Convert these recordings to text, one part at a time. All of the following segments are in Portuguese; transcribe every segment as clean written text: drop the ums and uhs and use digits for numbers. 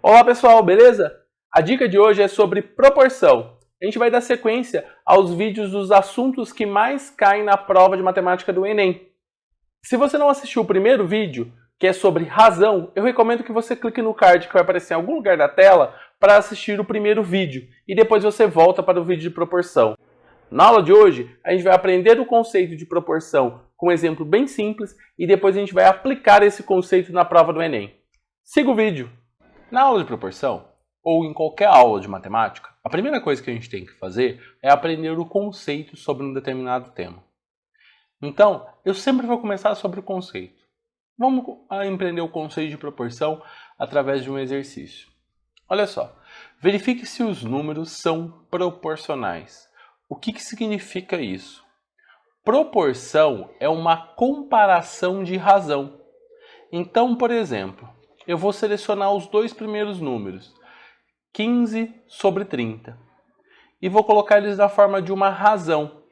Olá pessoal, beleza? A dica de hoje é sobre proporção. A gente vai dar sequência aos vídeos dos assuntos que mais caem na prova de matemática do Enem. Se você não assistiu o primeiro vídeo, que é sobre razão, eu recomendo que você clique no card que vai aparecer em algum lugar da tela para assistir o primeiro vídeo e depois você volta para o vídeo de proporção. Na aula de hoje, a gente vai aprender o conceito de proporção com um exemplo bem simples e depois a gente vai aplicar esse conceito na prova do Enem. Siga o vídeo! Na aula de proporção, ou em qualquer aula de matemática, a primeira coisa que a gente tem que fazer é aprender o conceito sobre um determinado tema. Então, eu sempre vou começar sobre o conceito. Vamos aprender o conceito de proporção através de um exercício. Olha só, verifique se os números são proporcionais. O que significa isso? Proporção é uma comparação de razão. Então, por exemplo, eu vou selecionar os dois primeiros números, 15 sobre 30, e vou colocar eles na forma de uma razão.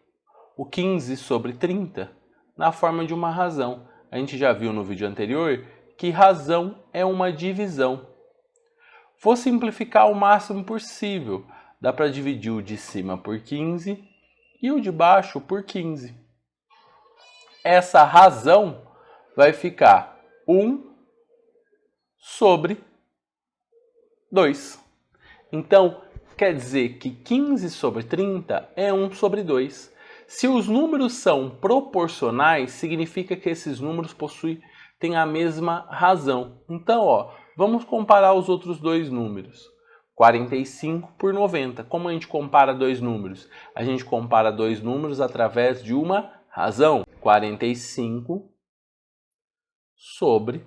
O 15 sobre 30 na forma de uma razão. A gente já viu no vídeo anterior que razão é uma divisão. Vou simplificar o máximo possível. Dá para dividir o de cima por 15 e o de baixo por 15. Essa razão vai ficar 1 sobre 2. Então, quer dizer que 15 sobre 30 é 1 sobre 2. Se os números são proporcionais, significa que esses números têm a mesma razão. Então, vamos comparar os outros dois números. 45 por 90. Como a gente compara dois números? A gente compara dois números através de uma razão. 45 sobre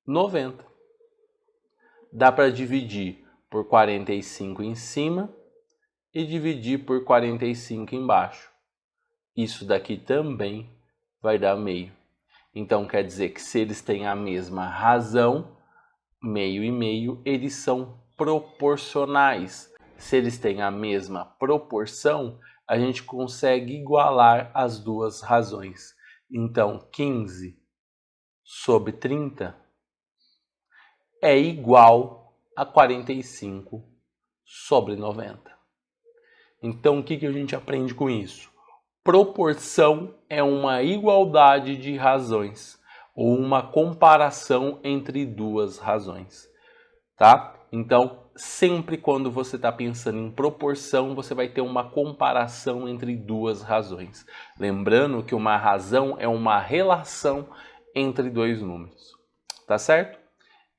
90. Dá para dividir por 45 em cima e dividir por 45 embaixo. Isso daqui também vai dar meio. Então quer dizer que se eles têm a mesma razão, meio e meio, eles são proporcionais. Se eles têm a mesma proporção, a gente consegue igualar as duas razões. Então 15 sobre 30 é igual a 45 sobre 90. Então, o que a gente aprende com isso? Proporção é uma igualdade de razões, ou uma comparação entre duas razões, tá? Então, sempre quando você está pensando em proporção, você vai ter uma comparação entre duas razões. Lembrando que uma razão é uma relação entre dois números, tá certo?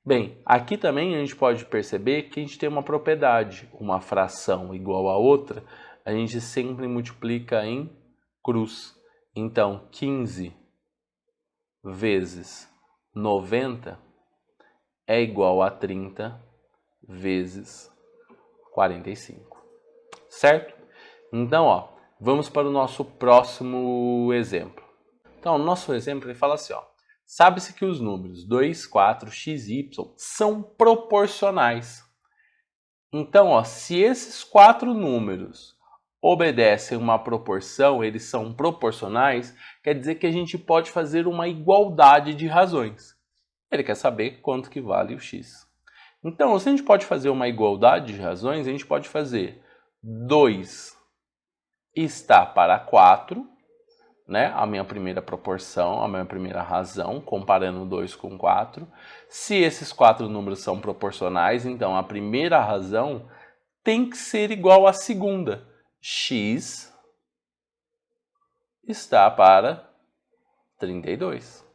Bem, aqui também a gente pode perceber que a gente tem uma propriedade, uma fração igual a outra, a gente sempre multiplica em cruz. Então, 15 vezes 90 é igual a 30 vezes 45, certo? Então, vamos para o nosso próximo exemplo. Então, o nosso exemplo ele fala assim, sabe-se que os números 2, 4, x e y são proporcionais. Então, se esses quatro números obedecem uma proporção, eles são proporcionais, quer dizer que a gente pode fazer uma igualdade de razões. Ele quer saber quanto que vale o x. Então, se a gente pode fazer uma igualdade de razões, a gente pode fazer 2 está para 4, né? A minha primeira proporção, a minha primeira razão, comparando 2 com 4. Se esses quatro números são proporcionais, então a primeira razão tem que ser igual à segunda. X está para 32.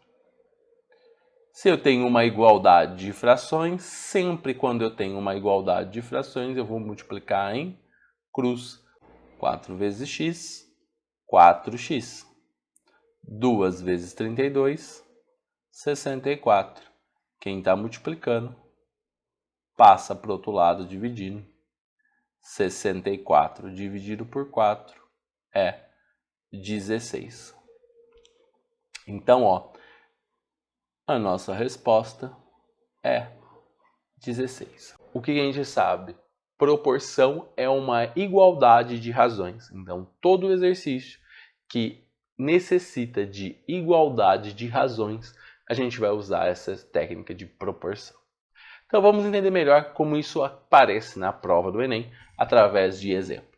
Se eu tenho uma igualdade de frações, sempre quando eu tenho uma igualdade de frações, eu vou multiplicar em cruz. 4 vezes x, 4x. 2 vezes 32, 64. Quem está multiplicando, passa para o outro lado dividindo. 64 dividido por 4 é 16. Então, a nossa resposta é 16. O que a gente sabe? Proporção é uma igualdade de razões. Então, todo exercício que necessita de igualdade de razões, a gente vai usar essa técnica de proporção. Então vamos entender melhor como isso aparece na prova do Enem através de exemplos.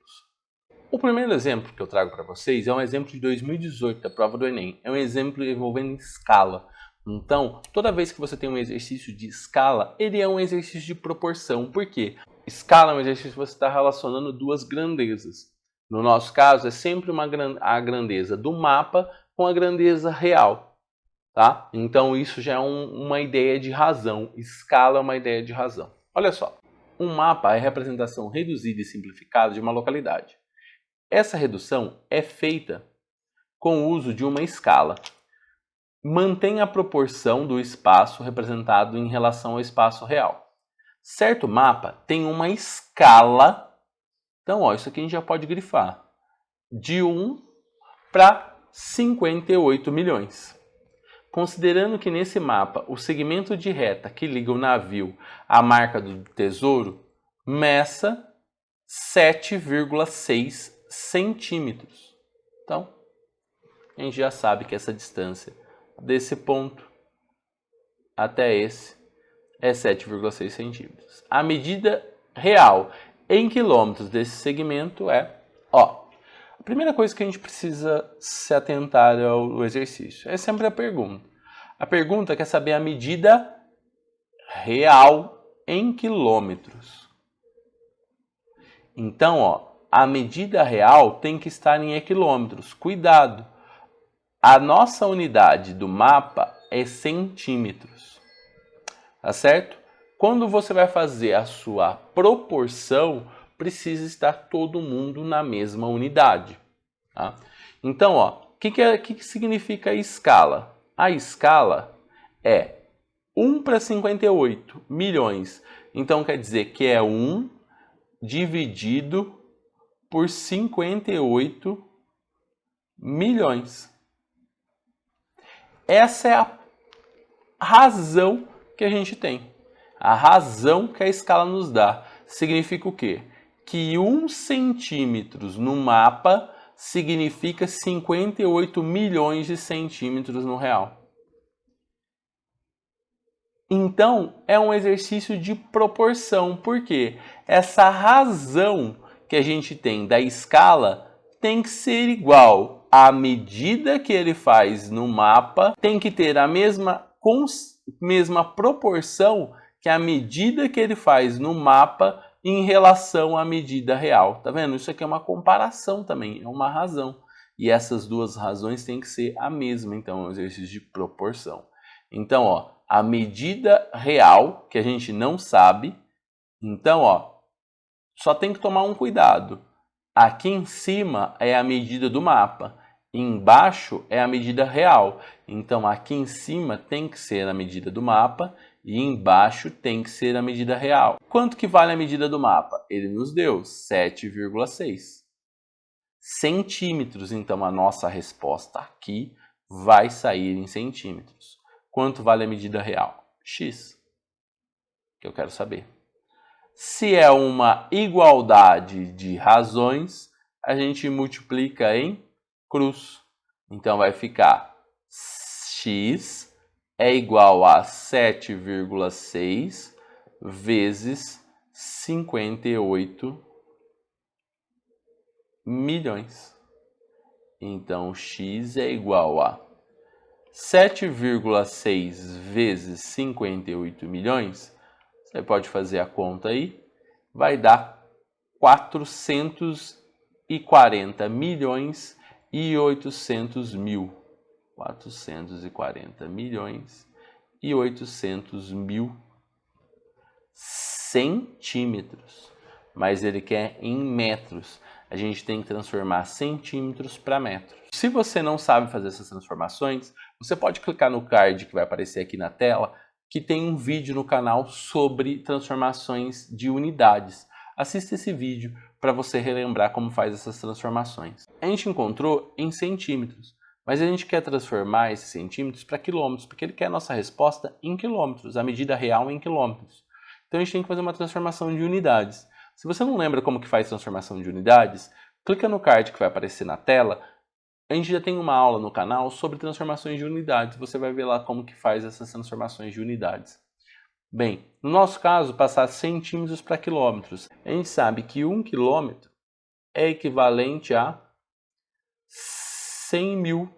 O primeiro exemplo que eu trago para vocês é um exemplo de 2018 da prova do Enem. É um exemplo envolvendo escala. Então, toda vez que você tem um exercício de escala, ele é um exercício de proporção. Por quê? Escala é um exercício que você está relacionando duas grandezas. No nosso caso, é sempre a grandeza do mapa com a grandeza real. Tá? Então, isso já é uma ideia de razão. Escala é uma ideia de razão. Olha só, um mapa é a representação reduzida e simplificada de uma localidade. Essa redução é feita com o uso de uma escala. Mantém a proporção do espaço representado em relação ao espaço real. Certo mapa tem uma escala, então ó, isso aqui a gente já pode grifar, de 1 para 58 milhões. Considerando que nesse mapa o segmento de reta que liga o navio à marca do tesouro meça 7,6 centímetros. Então, a gente já sabe que essa distância desse ponto até esse é 7,6 centímetros. A medida real em quilômetros desse segmento é, ó, a primeira coisa que a gente precisa se atentar ao exercício é sempre a pergunta. A pergunta quer saber a medida real em quilômetros. Então, ó, a medida real tem que estar em quilômetros. Cuidado! A nossa unidade do mapa é centímetros. Tá certo? Quando você vai fazer a sua proporção, precisa estar todo mundo na mesma unidade. Tá? Então, ó, o que significa a escala? A escala é 1 para 58 milhões. Então, quer dizer que é 1 dividido por 58 milhões. Essa é a razão que a gente tem. A razão que a escala nos dá. Significa o quê? Que 1 centímetros no mapa significa 58 milhões de centímetros no real. Então, é um exercício de proporção. Por quê? Essa razão que a gente tem da escala tem que ser igual à medida que ele faz no mapa, tem que ter a mesma proporção que a medida que ele faz no mapa em relação à medida real. Tá vendo? Isso aqui é uma comparação também, é uma razão. E essas duas razões têm que ser a mesma, então é um exercício de proporção. Então, ó, a medida real, que a gente não sabe, então, ó, só tem que tomar um cuidado. Aqui em cima é a medida do mapa, embaixo é a medida real. Então, aqui em cima tem que ser a medida do mapa e embaixo tem que ser a medida real. Quanto que vale a medida do mapa? Ele nos deu 7,6 centímetros. Então, a nossa resposta aqui vai sair em centímetros. Quanto vale a medida real? X, que eu quero saber. Se é uma igualdade de razões, a gente multiplica em cruz. Então, vai ficar x é igual a 7,6 vezes 58 milhões. Então, x é igual a 7,6 vezes 58 milhões, você pode fazer a conta aí, vai dar 440 milhões e 800 mil. 440 milhões e 800 mil centímetros. Mas ele quer em metros. A gente tem que transformar centímetros para metros. Se você não sabe fazer essas transformações, você pode clicar no card que vai aparecer aqui na tela, que tem um vídeo no canal sobre transformações de unidades. Assista esse vídeo para você relembrar como faz essas transformações. A gente encontrou em centímetros, mas a gente quer transformar esses centímetros para quilômetros, porque ele quer a nossa resposta em quilômetros, a medida real em quilômetros. Então a gente tem que fazer uma transformação de unidades. Se você não lembra como que faz transformação de unidades, clica no card que vai aparecer na tela. A gente já tem uma aula no canal sobre transformações de unidades. Você vai ver lá como que faz essas transformações de unidades. Bem, no nosso caso, passar centímetros para quilômetros. A gente sabe que 1 quilômetro é equivalente a 100.000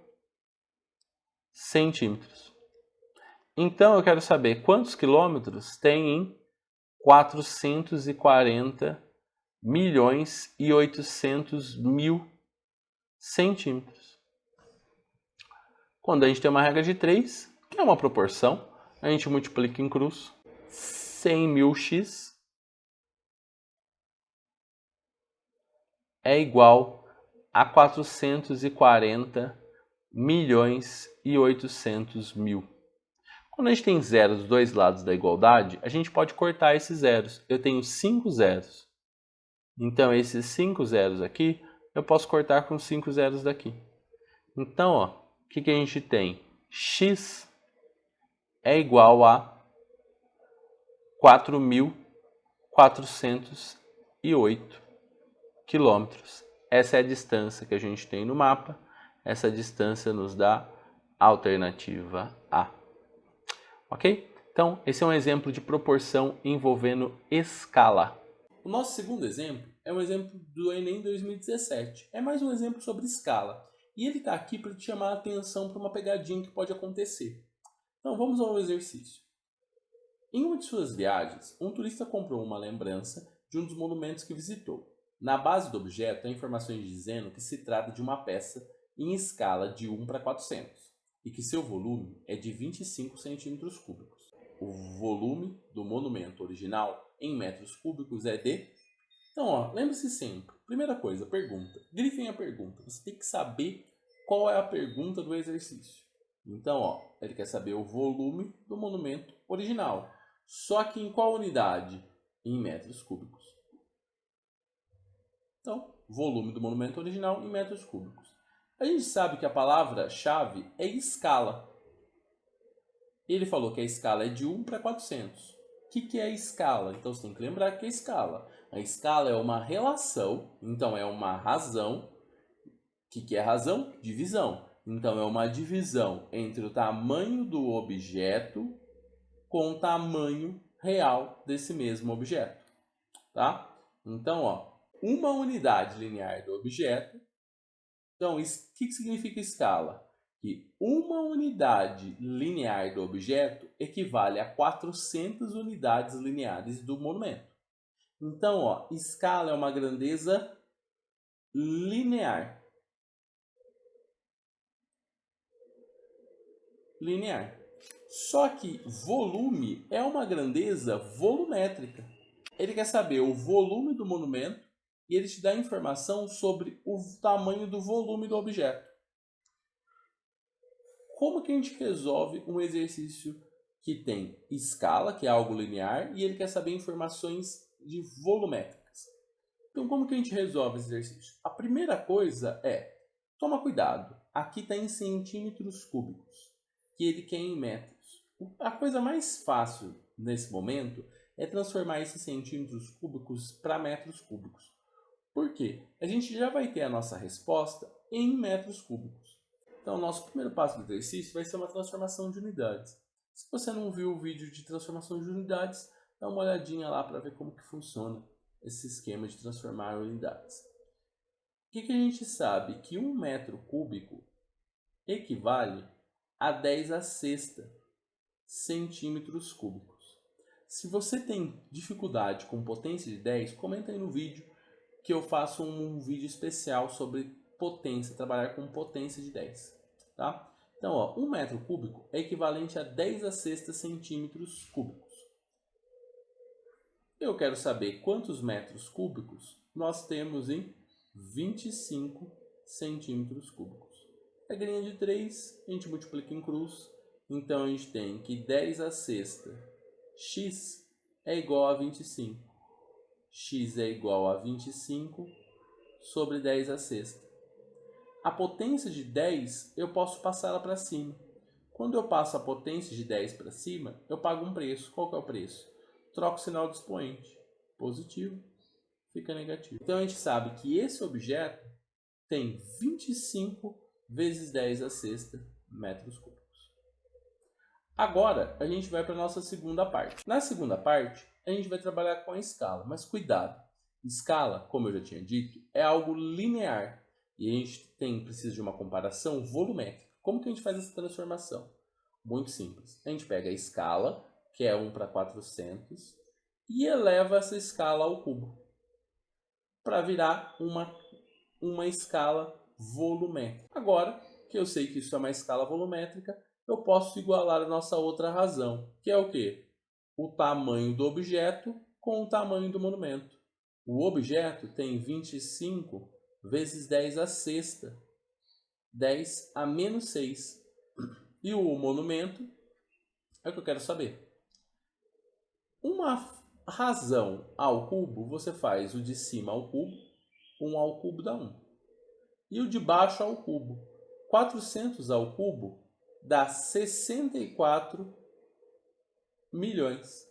centímetros. Então, eu quero saber quantos quilômetros tem em 440 milhões e 800 mil centímetros. Quando a gente tem uma regra de 3, que é uma proporção, a gente multiplica em cruz 100.000x é igual a 440 milhões e 800 mil. Quando a gente tem zeros dos dois lados da igualdade, a gente pode cortar esses zeros. Eu tenho 5 zeros. Então, esses 5 zeros aqui, eu posso cortar com 5 zeros daqui. Então, ó, o que a gente tem? X é igual a 4.408 quilômetros. Essa é a distância que a gente tem no mapa. Essa distância nos dá a alternativa A. Ok? Então, esse é um exemplo de proporção envolvendo escala. O nosso segundo exemplo é um exemplo do Enem 2017. É mais um exemplo sobre escala. E ele está aqui para te chamar a atenção para uma pegadinha que pode acontecer. Então, vamos ao exercício. Em uma de suas viagens, um turista comprou uma lembrança de um dos monumentos que visitou. Na base do objeto, há informações dizendo que se trata de uma peça em escala de 1 para 400 e que seu volume é de 25 centímetros cúbicos. O volume do monumento original em metros cúbicos é de... Então, ó, lembre-se sempre. Primeira coisa, pergunta. Grifem a pergunta. Você tem que saber qual é a pergunta do exercício. Então, ó, ele quer saber o volume do monumento original. Só que em qual unidade? Em metros cúbicos. Então, volume do monumento original em metros cúbicos. A gente sabe que a palavra-chave é escala. Ele falou que a escala é de 1 para 400. O que é a escala? Então, você tem que lembrar que é escala. A escala é uma relação, então é uma razão. O que é razão? Divisão. Então, é uma divisão entre o tamanho do objeto com o tamanho real desse mesmo objeto, tá? Então, ó, uma unidade linear do objeto. Então, o que significa escala? Que uma unidade linear do objeto equivale a 400 unidades lineares do monumento. Então, ó, escala é uma grandeza linear. Linear. Só que volume é uma grandeza volumétrica. Ele quer saber o volume do monumento e ele te dá informação sobre o tamanho do volume do objeto. Como que a gente resolve um exercício que tem escala, que é algo linear, e ele quer saber informações de volumétricas? Então, como que a gente resolve esse exercício? A primeira coisa é, toma cuidado, aqui está em centímetros cúbicos, que ele quer em metros. A coisa mais fácil nesse momento é transformar esses centímetros cúbicos para metros cúbicos. Por quê? A gente já vai ter a nossa resposta em metros cúbicos. Então, o nosso primeiro passo do exercício vai ser uma transformação de unidades. Se você não viu o vídeo de transformação de unidades, dá uma olhadinha lá para ver como que funciona esse esquema de transformar unidades. O que a gente sabe? Que 1 metro cúbico equivale a 10 a sexta centímetros cúbicos. Se você tem dificuldade com potência de 10, comenta aí no vídeo que eu faço um vídeo especial sobre potência, trabalhar com potência de 10. Tá? Então, ó, 1 metro cúbico é equivalente a 10 a sexta centímetros cúbicos. Eu quero saber quantos metros cúbicos nós temos em 25 centímetros cúbicos. Regrinha de 3, a gente multiplica em cruz. Então, a gente tem que 10 a sexta x é igual a 25. X é igual a 25 sobre 10 a sexta. A potência de 10, eu posso passar ela para cima. Quando eu passo a potência de 10 para cima, eu pago um preço. Qual que é o preço? Troco o sinal do expoente. Positivo, fica negativo. Então, a gente sabe que esse objeto tem 25 vezes 10 a sexta metros cúbicos. Agora, a gente vai para a nossa segunda parte. Na segunda parte, a gente vai trabalhar com a escala, mas cuidado. Escala, como eu já tinha dito, é algo linear e a gente precisa de uma comparação volumétrica. Como que a gente faz essa transformação? Muito simples. A gente pega a escala, que é 1 para 400, e eleva essa escala ao cubo para virar uma escala volumétrica. Agora que eu sei que isso é uma escala volumétrica, eu posso igualar a nossa outra razão, que é o quê? O tamanho do objeto com o tamanho do monumento. O objeto tem 25 vezes 10 a sexta, 10 a menos 6. E o monumento é o que eu quero saber. Uma razão ao cubo, você faz o de cima ao cubo, 1 ao cubo dá 1. E o de baixo ao cubo. 400 ao cubo dá 64 milhões.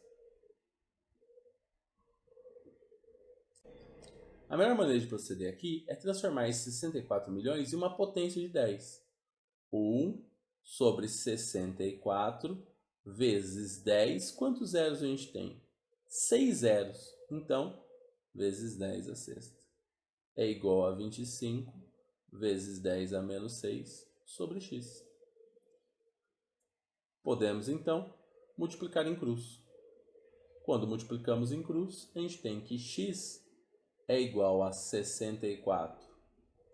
A melhor maneira de proceder aqui é transformar esses 64 milhões em uma potência de 10. 1 sobre 64 vezes 10. Quantos zeros a gente tem? 6 zeros. Então, vezes 10 a sexta é igual a 25 vezes 10 a menos 6 sobre x. Podemos, então, multiplicar em cruz. Quando multiplicamos em cruz, a gente tem que x é igual a 64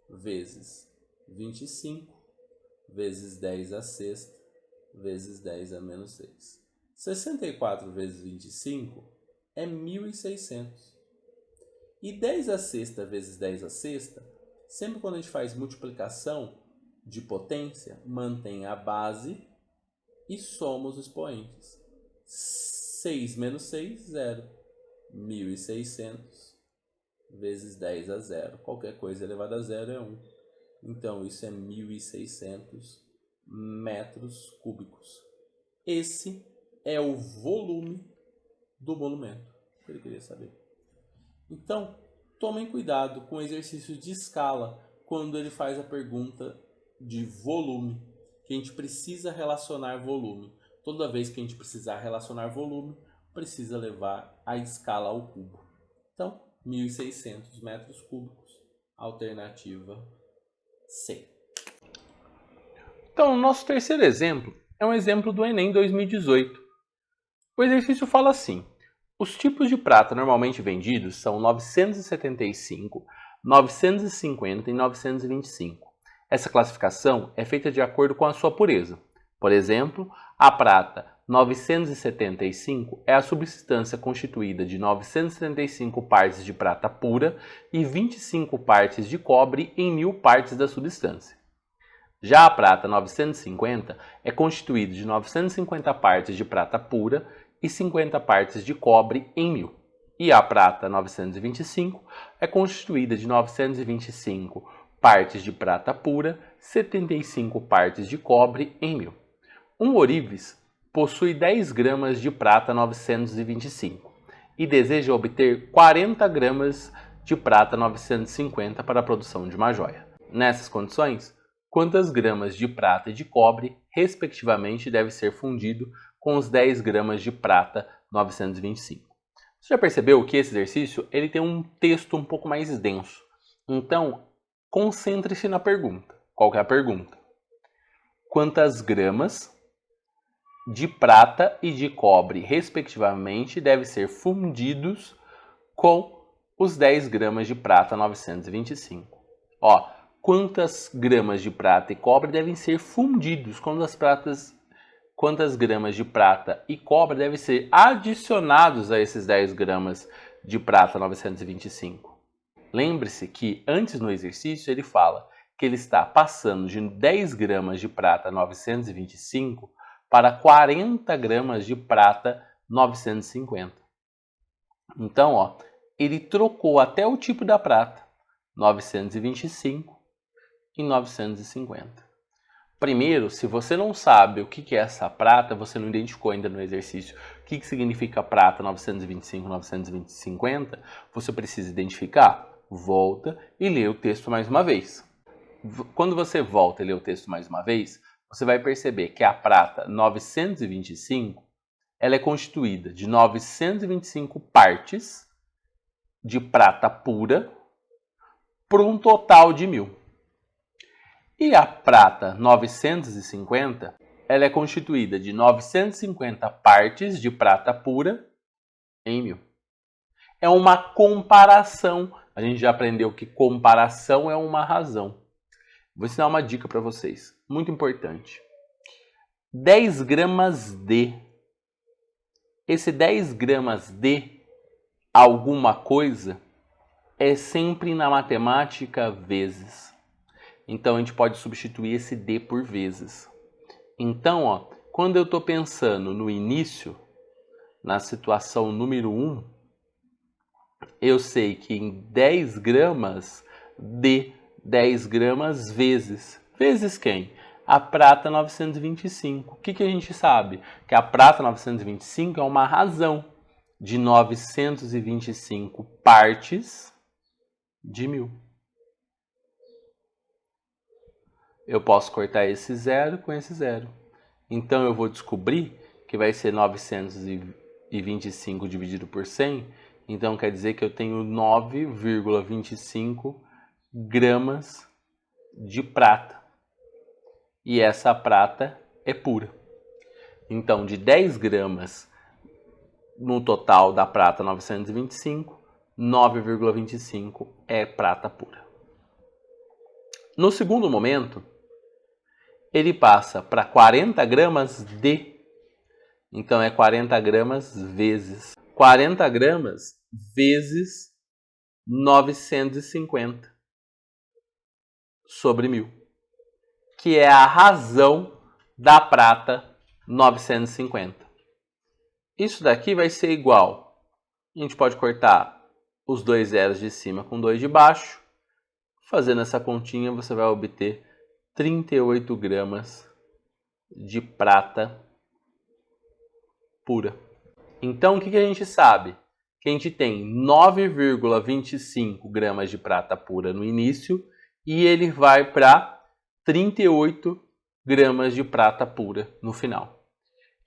vezes 25 vezes 10 a sexta vezes 10 a menos 6. 64 vezes 25 é 1.600. E 10 a sexta vezes 10 a sexta, sempre quando a gente faz multiplicação de potência, mantém a base e soma os expoentes. 6 menos 6, 0. 1.600 vezes 10 a 0. Qualquer coisa elevada a 0 é 1. Então, isso é 1.600 metros cúbicos. Esse é o volume do monumento que ele queria saber. Então, tomem cuidado com o exercício de escala quando ele faz a pergunta de volume, que a gente precisa relacionar volume. Toda vez que a gente precisar relacionar volume, precisa levar a escala ao cubo. Então, 1.600 metros cúbicos, alternativa C. Então, o nosso terceiro exemplo é um exemplo do Enem 2018. O exercício fala assim: os tipos de prata normalmente vendidos são 975, 950 e 925. Essa classificação é feita de acordo com a sua pureza. Por exemplo, a prata 975 é a substância constituída de 975 partes de prata pura e 25 partes de cobre em 1.000 partes da substância. Já a prata 950 é constituída de 950 partes de prata pura e 50 partes de cobre em 1.000. E a prata 925 é constituída de 925 partes de prata pura, 75 partes de cobre em 1.000. Um ourives possui 10 gramas de prata 925 e deseja obter 40 gramas de prata 950 para a produção de uma joia. Nessas condições, quantas gramas de prata e de cobre, respectivamente, deve ser fundido com os 10 gramas de prata 925? Você já percebeu que esse exercício ele tem um texto um pouco mais denso? Então, concentre-se na pergunta. Qual que é a pergunta? Quantas gramas de prata e de cobre, respectivamente, devem ser fundidos com os 10 gramas de prata 925? Ó, quantas gramas de prata e cobre devem ser fundidos? Quantas gramas de prata e cobre devem ser adicionados a esses 10 gramas de prata 925? Lembre-se que antes no exercício ele fala que ele está passando de 10 gramas de prata 925 para 40 gramas de prata 950. Então, ó, ele trocou até o tipo da prata, 925 e 950. Primeiro, se você não sabe o que é essa prata, você não identificou ainda no exercício o que significa prata 925 e 950, você precisa identificar, volta e lê o texto mais uma vez. Quando você volta e lê o texto mais uma vez, você vai perceber que a prata 925 ela é constituída de 925 partes de prata pura por um total de 1000. E a prata 950 ela é constituída de 950 partes de prata pura em 1000. É uma comparação. A gente já aprendeu que comparação é uma razão. Vou ensinar uma dica para vocês, muito importante. 10 gramas de. Esse 10 gramas de alguma coisa é sempre na matemática vezes. Então a gente pode substituir esse d por vezes. Então, quando eu estou pensando no início, na situação número 1, eu sei que em 10 gramas de 10 gramas vezes. Vezes quem? A prata 925. O que a gente sabe? Que a prata 925 é uma razão de 925 partes de 1000. Eu posso cortar esse zero com esse zero. Então eu vou descobrir que vai ser 925 dividido por 100. Então quer dizer que eu tenho 9,25 gramas de prata. E essa prata é pura. Então de 10 gramas no total da prata 925, 9,25 é prata pura. No segundo momento, ele passa para 40 gramas de. Então é 40 gramas vezes. 40 gramas vezes 950 sobre 1000. Que é a razão da prata 950. Isso daqui vai ser igual. A gente pode cortar os dois zeros de cima com dois de baixo. Fazendo essa continha, você vai obter 38 gramas de prata pura. Então, o que a gente sabe? Que a gente tem 9,25 gramas de prata pura no início e ele vai para 38 gramas de prata pura no final.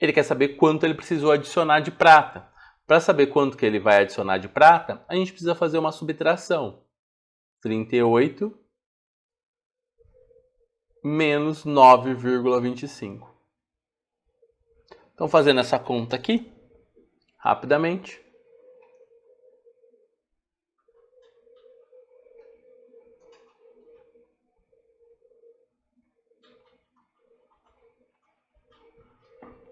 Ele quer saber quanto ele precisou adicionar de prata. Para saber quanto que ele vai adicionar de prata, a gente precisa fazer uma subtração. 38 menos 9,25. Então, fazendo essa conta aqui, rapidamente.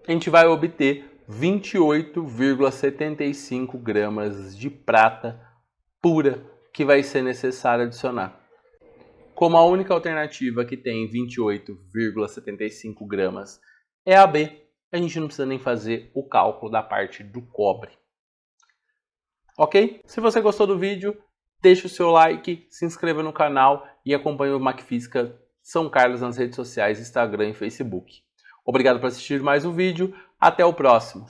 A gente vai obter 28,75 gramas de prata pura que vai ser necessário adicionar. Como a única alternativa que tem 28,75 gramas é a B, a gente não precisa nem fazer o cálculo da parte do cobre. Ok? Se você gostou do vídeo, deixe o seu like, se inscreva no canal e acompanhe o Macfísica São Carlos nas redes sociais, Instagram e Facebook. Obrigado por assistir mais um vídeo. Até o próximo.